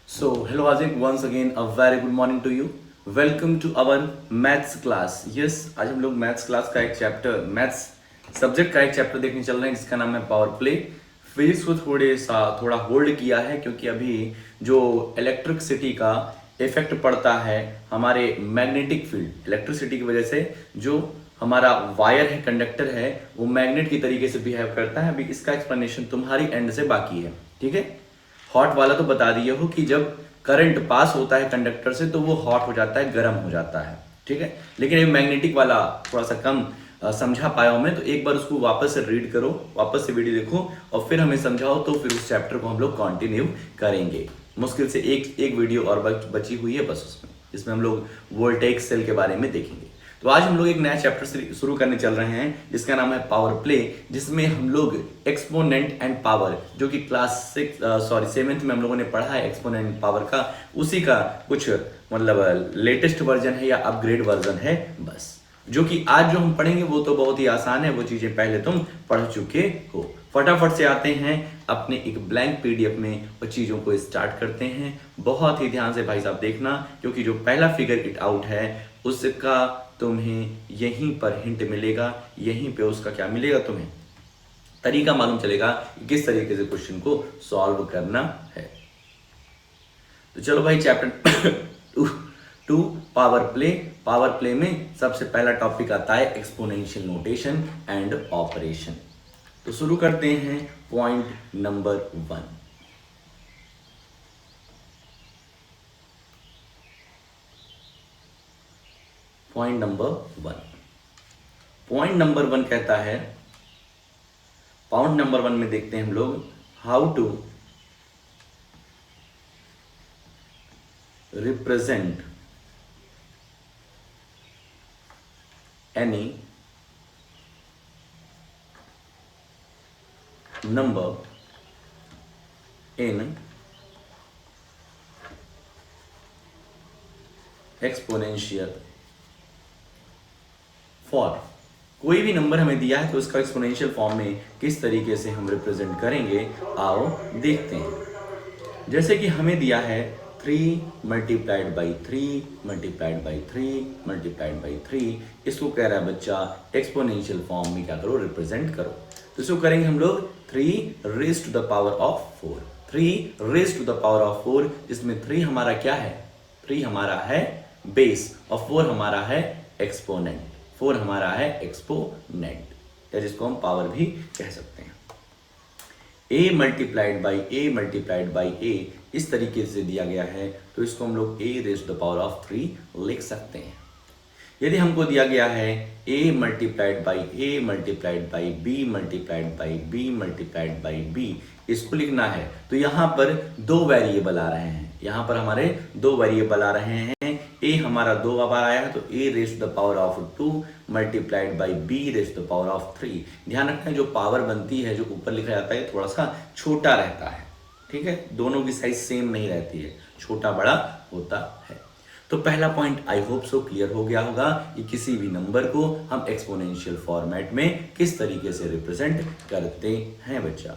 So, hello Azik, once again a very good morning to you. Welcome to our maths class. Yes, आज हम लोग maths class का एक chapter, maths subject का एक chapter देखने चल रहे हैं जिसका नाम है पावर प्ले। फिजिक्स को थोड़ा होल्ड किया है क्योंकि अभी जो इलेक्ट्रिसिटी का इफेक्ट पड़ता है हमारे मैग्नेटिक फील्ड, इलेक्ट्रिसिटी की वजह से जो हमारा वायर है, कंडक्टर है, वो मैग्नेट की तरीके से बिहेव करता है। अभी इसका एक्सप्लेनेशन तुम्हारी एंड से बाकी है, ठीक है। हॉट वाला तो बता दिए हो कि जब करंट पास होता है कंडक्टर से तो वो हॉट हो जाता है, गर्म हो जाता है, ठीक है। लेकिन ये मैग्नेटिक वाला थोड़ा सा कम समझा पाया हूं मैं, तो एक बार उसको वापस से रीड करो, वापस से वीडियो देखो और फिर हमें समझाओ, तो फिर उस चैप्टर को हम लोग कंटिन्यू करेंगे। मुश्किल से एक वीडियो और बची हुई है बस उसमें, जिसमें हम लोग वोल्टेज सेल के बारे में देखेंगे। तो आज हम लोग एक नया चैप्टर शुरू करने चल रहे हैं जिसका नाम है पावर प्ले, जिसमें हम लोग एक्सपोनेंट एंड पावर, जो कि क्लास 7th में हम लोगों ने पढ़ा है एक्सपोनेंट पावर का, उसी का कुछ मतलब लेटेस्ट वर्जन है या अपग्रेड वर्जन है बस। जो कि आज जो हम पढ़ेंगे वो तो बहुत ही आसान है, वो चीजें पहले तुम पढ़ चुके हो। फटाफट से आते हैं अपने एक ब्लैंक पीडीएफ में और चीजों को स्टार्ट करते हैं। बहुत ही ध्यान से भाई साहब देखना, क्योंकि जो पहला फिगर इट आउट है उसका तुम्हें यहीं पर हिंट मिलेगा, यहीं पे उसका क्या मिलेगा, तुम्हें तरीका मालूम चलेगा कि किस तरीके से क्वेश्चन को सॉल्व करना है। तो चलो भाई, chapter two power play. Power play में सबसे पहला टॉपिक आता है एक्सपोनेंशियल नोटेशन एंड ऑपरेशन। तो शुरू करते हैं point number 1। Point number one कहता है, पॉइंट नंबर 1 में देखते हैं हम लोग how to represent any number in exponential form. कोई भी नंबर हमें दिया है तो उसका एक्सपोनेंशियल फॉर्म में किस तरीके से हम रिप्रेजेंट करेंगे, आओ देखते हैं। जैसे कि हमें दिया है 3 multiplied by 3 multiplied by 3 multiplied by 3। इसको कह रहा है बच्चा एक्सपोनेंशियल फॉर्म में क्या करो, रिप्रेजेंट करो। तो इसको करेंगे हम लोग 3 raise to the power of 4, 3 raise to the power of 4, जिसमें 3 हमारा क्या है, 3 हमारा है बेस और 4 हमारा है एक्सपोनेंट, 4 हमारा है एक्सपोनेंट, या जिसको हम पावर भी कह सकते हैं। a multiplied by a multiplied by a इस तरीके से दिया गया है, तो इसको हम लोग a raise to the power of 3 लिख सकते हैं। यदि हमको दिया गया है a multiplied by a multiplied by b multiplied by b multiplied by b, इसको लिखना है, तो यहाँ पर 2 वेरिएबल आ रहे हैं, यहाँ पर हमारे 2 वेरिएबल आ रहे हैं। a हमारा 2 बार आया है तो a raise to the power of 2 multiplied by b raise to the power of 3। ध्यान रखना, जो पावर बनती है, जो ऊपर लिखा जाता है, थोड़ा सा छोटा रहता है, ठीक है। दोनों की साइज सेम नहीं रहती है, छोटा बड़ा होता है। तो पहला point I hope so clear हो गया होगा कि किसी भी नंबर को हम एक्सपोनेंशियल फॉर्मेट में किस तरीके से रिप्रेजेंट करते हैं बच्चा।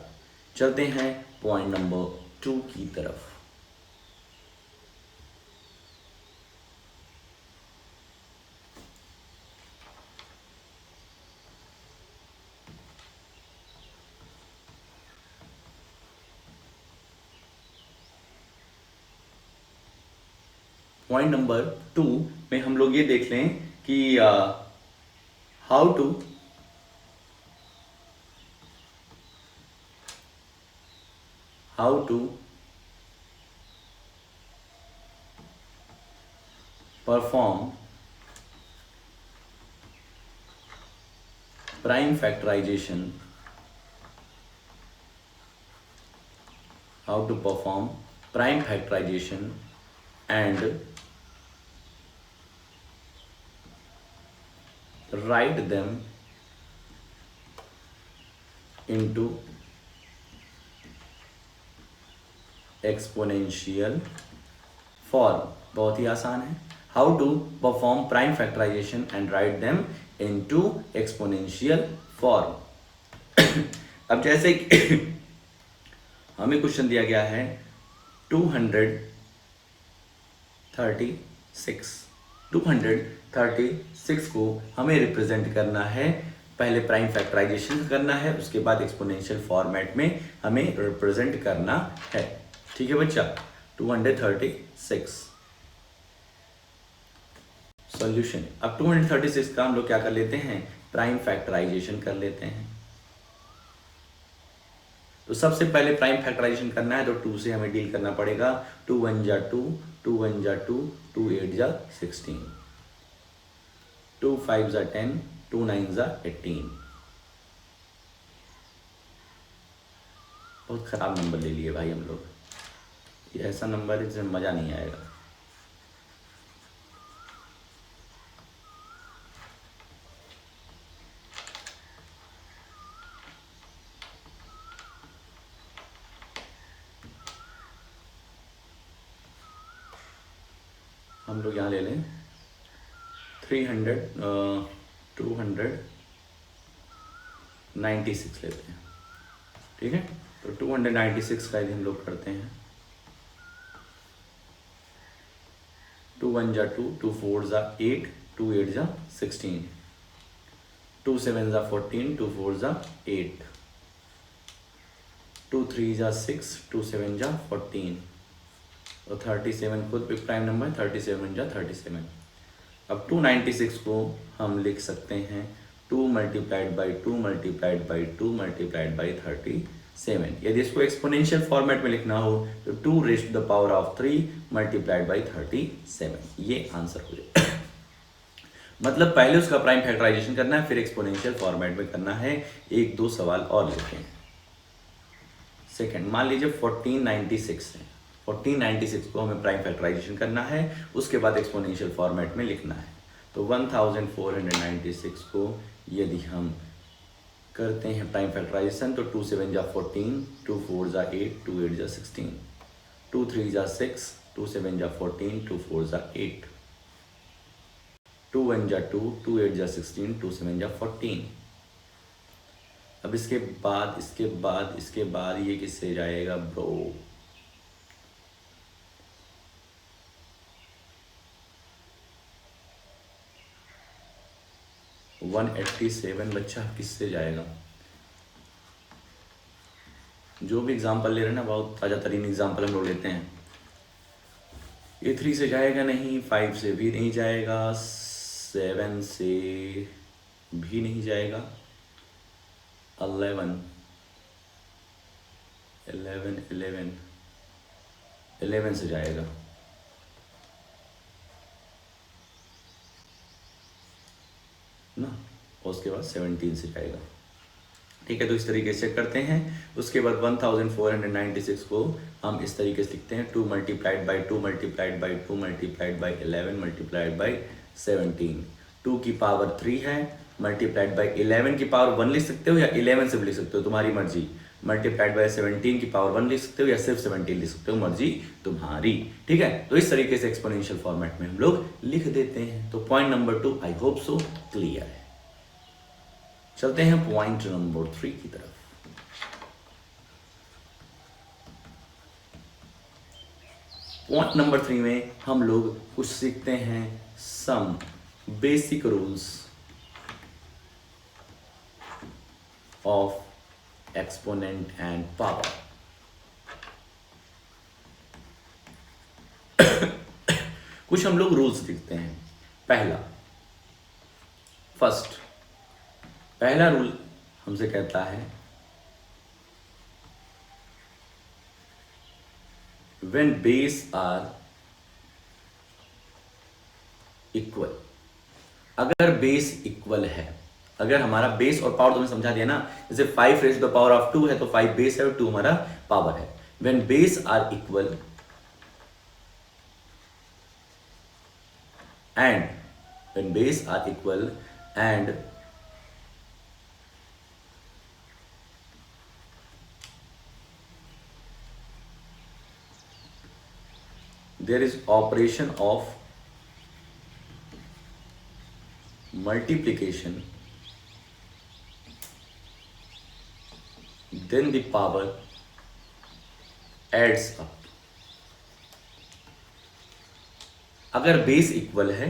चलते हैं पॉइंट नंबर 2 की तरफ। पॉइंट नंबर 2 में हम लोग ये देख लें कि how to perform prime factorisation, how to perform prime factorisation and write them into exponential form। बहुत ही आसान है। How to perform prime factorisation and write them into exponential form. अब जैसे हमें क्वेश्चन दिया गया है 236। 236 को हमें रिप्रेजेंट करना है, पहले प्राइम फैक्टराइजेशन करना है, उसके बाद एक्सपोनेंशियल फॉर्मेट में हमें रिप्रेजेंट करना है। ठीक है बच्चा, 236 सॉल्यूशन। अब 236 का हम लोग क्या कर लेते हैं, प्राइम फैक्टराइजेशन कर लेते हैं। तो सबसे पहले प्राइम फैक्टराइजेशन करना है तो 2 से हमें डील करना पड़ेगा। 2 1 जा 2, 2 1 जा 2, 2 8 जा 16, 2 5 जा 10, 2 9 जा 18। बहुत खराब नंबर ले लिए भाई हम लोग, ये ऐसा नंबर है जिसमें मजा नहीं आएगा। हम लोग यहाँ ले लें 300 296 लेते हैं। ठीक है, तो 296 का यदि हम लोग करते हैं, 2 1 जा 2, 2 4 जा 8, 2 8 जा 16, 2 7 जा 14, 2 4 जा 8, 2 3 जा 6, 2 7 जा 14 और 37 खुद भी प्राइम नंबर, 37 जा 37। अब 296 को हम लिख सकते हैं 2 multiplied by 2 multiplied by 2 multiplied by 37। यदि इसको एक्सपोनेंशियल फॉर्मेट में लिखना हो तो 2 raise to the power of 3 multiplied by 37, ये आंसर हो जाए। मतलब पहले उसका प्राइम फैक्टराइजेशन करना है, फिर एक्सपोनेंशियल फॉर्मेट में करना है। एक दो सवाल और लेते हैं। सेकंड, मान लीजिए 1496 है, 1496 को हमें प्राइम फैक्टराइजेशन करना है, उसके बाद एक्सपोनेंशियल फॉर्मेट में लिखना है। तो 1496 को यदि हम करते हैं प्राइम फैक्टराइजेशन तो 2 7 जा 14, 2 4 जा 8, 2 8 जा 16, 2 3 जा 6, 2 7 जा 14, 2 4 जा 8, 2 1 जा 2, 2 8 जा 16, 2 7 जा 14। अब इसके बाद ये किससे जाएगा ब्रो, 187 बच्चा किससे जाएगा। जो भी एग्जाम्पल ले रहे हैं ना, बहुत ताज़ा तरीन एग्जाम्पल हम लोग लेते हैं। ये 3 से जाएगा नहीं, 5 से भी नहीं जाएगा, 7 से भी नहीं जाएगा, 11 से जाएगा, ना, और उसके बाद 17 से जाएगा। ठीक है, तो इस तरीके से करते हैं। उसके बाद 1496 को हम इस तरीके से लिखते हैं 2 multiplied by 2 multiplied by 2 multiplied by 11 multiplied by 17। 2 की पावर 3 है, मल्टीप्लाइड बाई 11 की पावर 1 लिख सकते हो या 11 से भी लिख सकते हो, तुम्हारी मर्जी। मल्टीप्लाइड बाई 17 की पावर 1 लिख सकते हो या सिर्फ 17 लिख सकते हो, मर्जी तुम्हारी। ठीक है, तो इस तरीके से एक्सपोनेंशियल फॉर्मेट में हम लोग लिख देते हैं। तो पॉइंट नंबर 2 आई होप सो क्लियर है। चलते हैं पॉइंट नंबर 3 की तरफ। पॉइंट नंबर 3 में हम लोग कुछ सीखते हैं some basic rules of exponent and power. कुछ हम लोग रूल्स सीखते हैं। पहला रूल हमसे कहता है when base are equal। अगर बेस इक्वल है, अगर हमारा बेस और पावर, तुम्हें समझा दिया ना, जैसे 5 raise to the power of 2 है तो 5 बेस है और 2 हमारा पावर है। when base are equal and there is operation of multiplication, then the power adds up. अगर बेस इक्वल है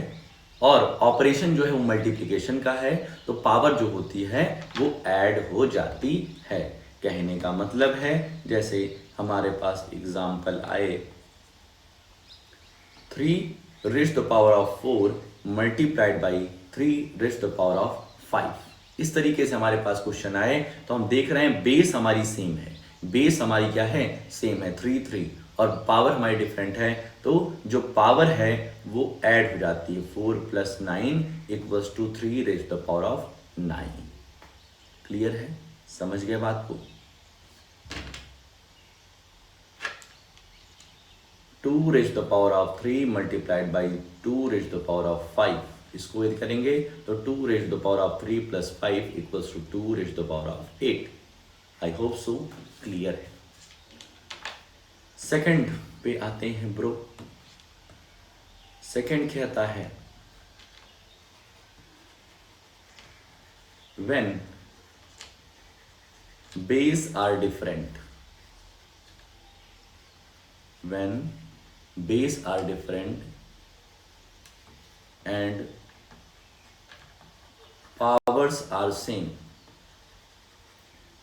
और ऑपरेशन जो है वो मल्टीप्लिकेशन का है तो पावर जो होती है वो ऐड हो जाती है। कहने का मतलब है जैसे हमारे पास एग्जाम्पल आए 3 raise to the power of 4 multiplied by 3 raise to the power of 5। इस तरीके से हमारे पास क्वेश्चन आए तो हम देख रहे हैं बेस हमारी सेम है, बेस हमारी क्या है, सेम है 3 और पावर हमारी डिफरेंट है, तो जो पावर है वो ऐड हो जाती है। 4 + 9 = 3 raise to the power of 9। Clear है, समझ गए बात को। 2 raise to the power of 3 multiplied by 2 raise to the power of 5, इसको यदि करेंगे तो 2 raise to the power of 3 + 5 = 2 raise to the power of 8। I hope so clear है। सेकंड पे आते हैं ब्रो। सेकंड कहता है when base are different, when base are different and powers are same,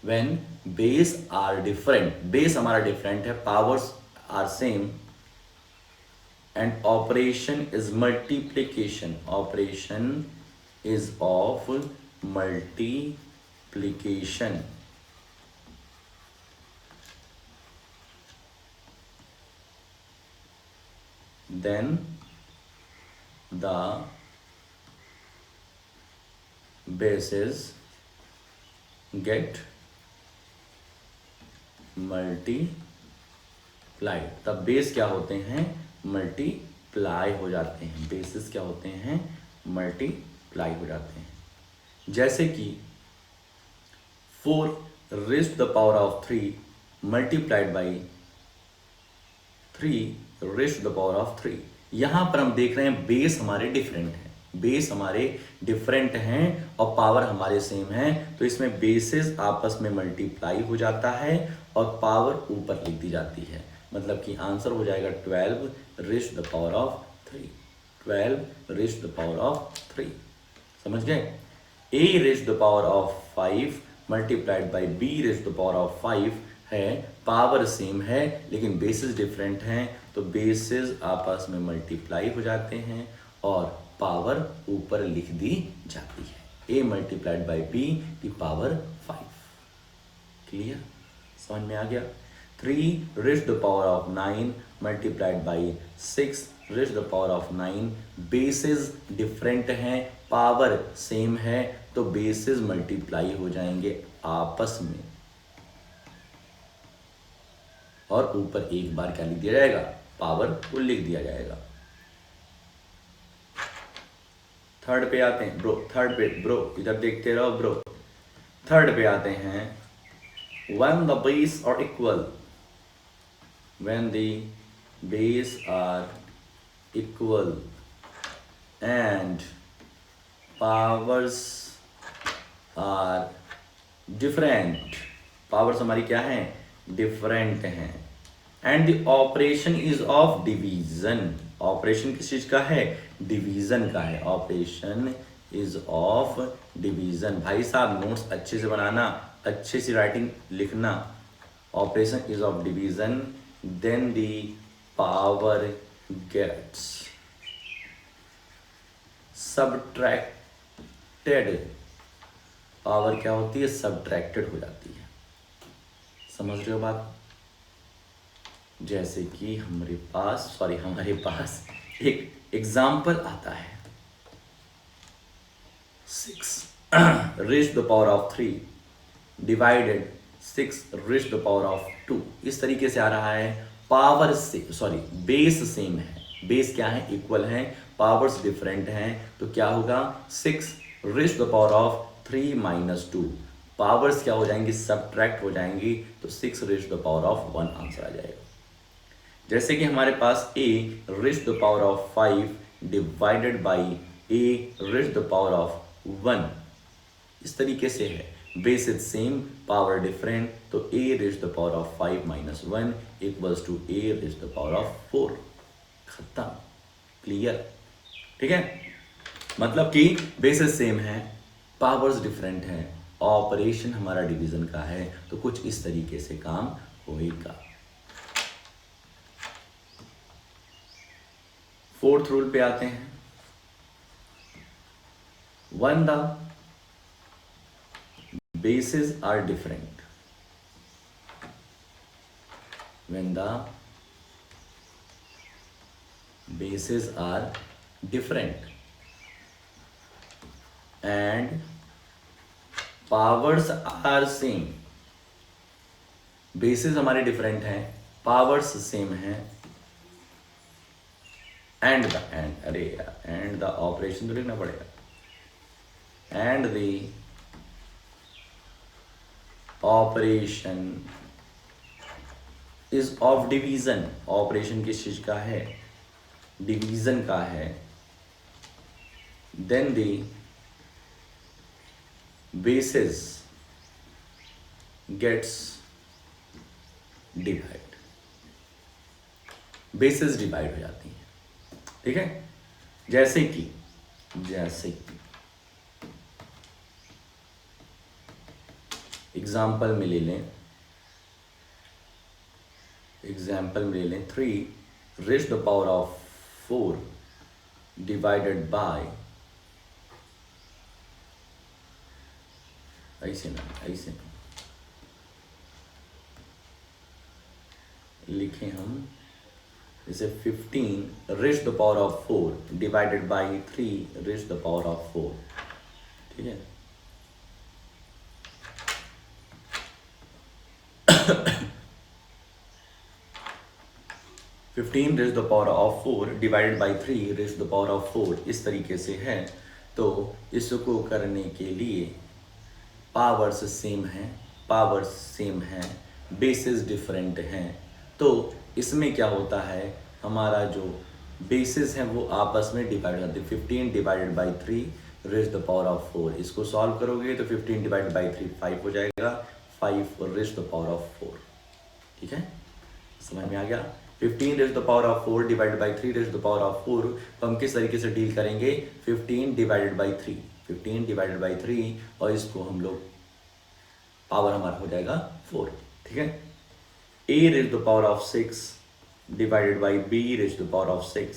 when base are different, base हमारा different है, powers are same and operation is multiplication, operation is of multiplication, then the bases get multiplied। तब base क्या होते हैं, multiply हो जाते हैं, basis क्या होते हैं, मल्टीप्लाई हो जाते हैं। जैसे कि 4 raise to the power of 3 multiplied by 3 raise to the power of 3। यहां पर हम देख रहे हैं बेस हमारे डिफरेंट हैं, बेस हमारे डिफरेंट हैं और पावर हमारे सेम है, तो इसमें बेसिस आपस में मल्टीप्लाई हो जाता है और पावर ऊपर लिख दी जाती है। मतलब कि आंसर हो जाएगा 12 raise to the power of 3, 12 raise to the power of 3। समझ गए। a raise to the power of 5 multiplied by b raise to the power of 5 है, पावर सेम है लेकिन बेसिस डिफरेंट हैं, तो बेसिस आपस में मल्टीप्लाई हो जाते हैं और पावर ऊपर लिख दी जाती है। a मल्टीप्लाइड बाई b की पावर 5। क्लियर, समझ में आ गया। 3 raise to the power of 9 multiplied by 6 raise to the power of 9, basis different हैं, पावर सेम है, तो बेसिस मल्टीप्लाई हो जाएंगे आपस में और ऊपर एक बार क्या लिख दिया जाएगा, पावर को लिख दिया जाएगा। थर्ड पे आते हैं ब्रो, थर्ड पे ब्रो इधर देखते रहो ब्रो। थर्ड पे आते हैं when the base are equal, when the base are equal and powers are different, powers हमारी क्या है, डिफरेंट हैं, and the operation is of division, operation किस चीज का है, डिवीजन का है, ऑपरेशन इज ऑफ डिवीजन। भाई साहब नोट्स अच्छे से बनाना, अच्छे से राइटिंग लिखना। Operation is of division, then the power gets subtracted, power क्या होती है, सब्ट्रैक्टेड हो जाती है। समझ रहे हो बात। जैसे कि हमारे पास एक एग्जाम्पल आता है 6 raise to the power of 3 divided 6 raise to the power of 2। इस तरीके से आ रहा है, पावर से बेस सेम है, बेस क्या है, इक्वल है, पावर्स डिफरेंट हैं, तो क्या होगा 6 raise to the power of 3 - 2, powers क्या हो जाएंगी, सब्ट्रैक्ट हो जाएंगी, तो 6 raise to the power of 1 answer आ जाएगा। जैसे कि हमारे पास a raise to the power of 5 divided by a raise to the power of 1, इस तरीके से है, base is same, power different, तो a raise to the power of 5 - 1 equals to a raise the power of 4। खत्म, clear. ठीक है, मतलब कि बेसिस सेम है, पावर्स डिफरेंट हैं, ऑपरेशन हमारा डिवीजन का है, तो कुछ इस तरीके से काम होएगा। फोर्थ रूल पे आते हैं। When the bases are different, when the bases are different and powers are same, bases हमारे डिफरेंट हैं, पावर्स सेम हैं, एंड द ऑपरेशन तो लिखना पड़ेगा, and the operation is of division, operation किस चीज का है, डिवीजन का है, then the basis gets divide, basis divide हो जाती है। ठीक है, जैसे कि एग्जाम्पल में ले लें, 3 raise the power of 4 divided by, ऐसे ना लिखें हम, जैसे 15 raise the power of 4 divided by 3 raise the power of 4। ठीक है, fifteen raise the power of 4 divided by 3 raise the power of 4 इस तरीके से है। तो इसको करने के लिए पावर्स सेम हैं, बेसिस डिफरेंट हैं, तो इसमें क्या होता है, हमारा जो बेसिस हैं वो आपस में डिवाइड होते हैं। 15 divided by 3 raise the power of 4, इसको सॉल्व करोगे तो 15 डिवाइडेड बाई 3 5 हो जाएगा, 5 रेज़ द पावर ऑफ 4। ठीक है, समझ में आ गया। 15 raise the power of 4 divided by 3 raise the power of 4, तो हम किस तरीके से डील करेंगे, 15 डिवाइडेड बाई 3 और इसको हम लोग पावर हमारा हो जाएगा 4। ठीक है, a raise the power of 6 divided by b raise the power of 6,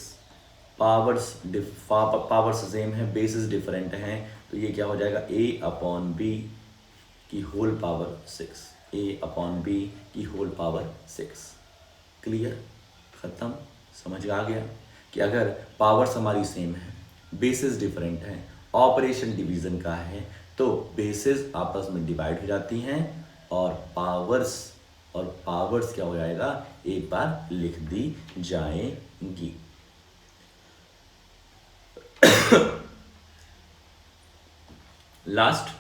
powers same है, बेसिस डिफरेंट हैं, तो ये क्या हो जाएगा, a अपॉन b की whole power 6, a upon b की होल पावर 6। क्लियर, खत्म, समझ आ गया कि अगर पावर्स हमारी सेम है, बेसिस डिफरेंट है, ऑपरेशन डिवीजन का है, तो बेसिस आपस में डिवाइड हो जाती हैं और पावर्स क्या हो जाएगा, एक बार लिख दी जाएंगी। लास्ट,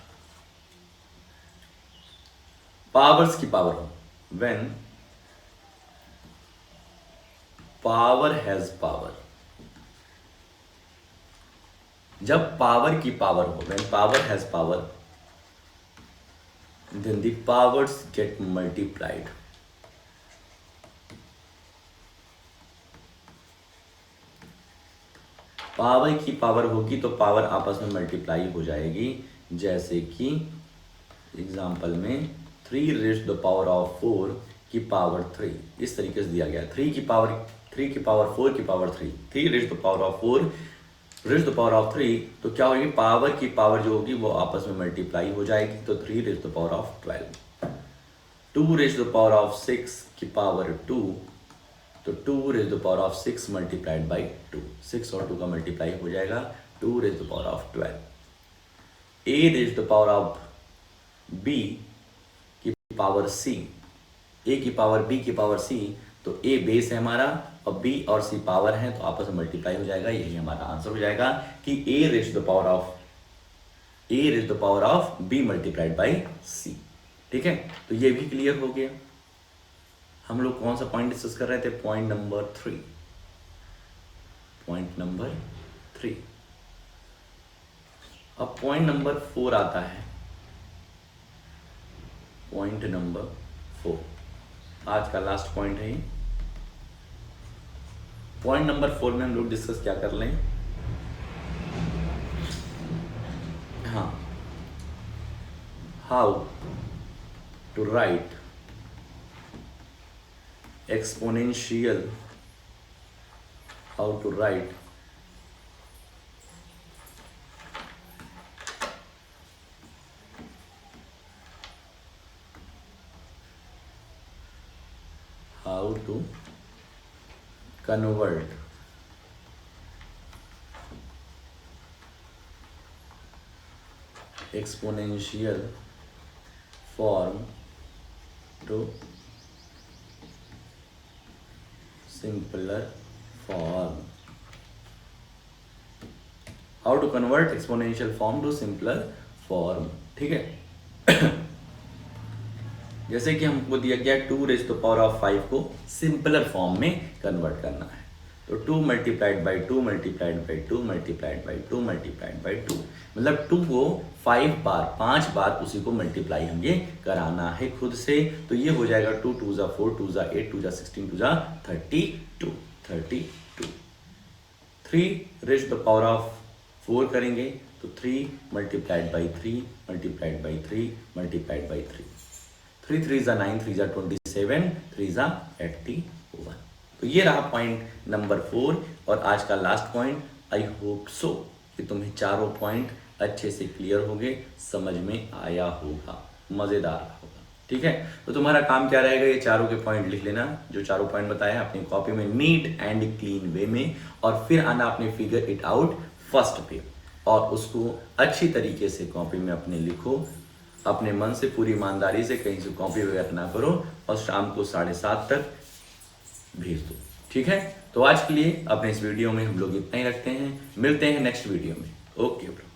पावर्स की पावर हो, व्हेन पावर हैज पावर, जब पावर की पावर हो, when power has power, then the powers get multiplied. Power की पावर होगी तो पावर आपस में मल्टीप्लाई हो जाएगी, जैसे कि एग्जाम्पल में 3 रेज़ द पावर ऑफ 4 की पावर 3 इस तरीके से दिया गया, 3 की पावर 4 की power 3 raise the power of 4 raise the power of 3, तो क्या होगी, पावर की पावर जो होगी वो आपस में मल्टीप्लाई हो जाएगी, तो 3 raise the power of 12, 2 raise the power of 6 की पावर 2, तो 2 raise the power of 6 multiplied by 2, 6 और 2 का मल्टीप्लाई हो जाएगा, 2 raise the power of 12, a raise the power of b की पावर c, a की पावर b की power c, तो a बेस है हमारा और b और c पावर है, तो आपस में मल्टीप्लाई हो जाएगा, यही हमारा आंसर हो जाएगा कि a raise the power of b multiplied by c। ठीक है, तो ये भी क्लियर हो गया। हम लोग कौन सा पॉइंट डिस्कस कर रहे थे, पॉइंट नंबर 3। अब पॉइंट नंबर 4 आता है, पॉइंट नंबर 4, आज का लास्ट पॉइंट है ये। पॉइंट नंबर 4 में हम लोग डिस्कस क्या कर लें, हाँ, how to write exponential, how to write how to convert exponential form to simpler form, how to convert exponential form to simpler form। ठीक है जैसे कि हमको दिया गया 2⁵ को सिंपलर फॉर्म में कन्वर्ट करना है, तो 2 multiplied by 2 multiplied by 2 multiplied by 2 multiplied by 2, मतलब 2 को 5 बार उसी को मल्टीप्लाई हम ये कराना है खुद से। तो ये हो जाएगा 2 2 ज़ा 4 2 ज़ा 8 2 ज़ा 16 2 ज़ा 32 3⁻⁴ करेंगे तो 3 multiplied by 3 multiplied by 3 multiplied by 3, 3 3 ज़ा 9 3 ज़ा 27 3 ज़ा 81। तो ये रहा पॉइंट नंबर 4 और आज का लास्ट पॉइंट। आई होप सो कि तुम्हें चारों पॉइंट अच्छे से क्लियर हो गए, समझ में आया होगा, मज़ेदार होगा। ठीक है, तो तुम्हारा काम क्या रहेगा, ये चारों के पॉइंट लिख लेना, जो चारों पॉइंट बताए हैं अपनी कॉपी में नीट एंड क्लीन वे में, और फिर आना अपने फिगर इट आउट फर्स्ट पे और उसको अच्छी तरीके से कॉपी में अपने लिखो, अपने मन से पूरी ईमानदारी से, कहीं से कॉपी वगैरह ना करो, और शाम को 7:30 तक भेज दो। ठीक है, तो आज के लिए अपने इस वीडियो में हम लोग इतना ही रखते हैं, मिलते हैं नेक्स्ट वीडियो में। Okay bro.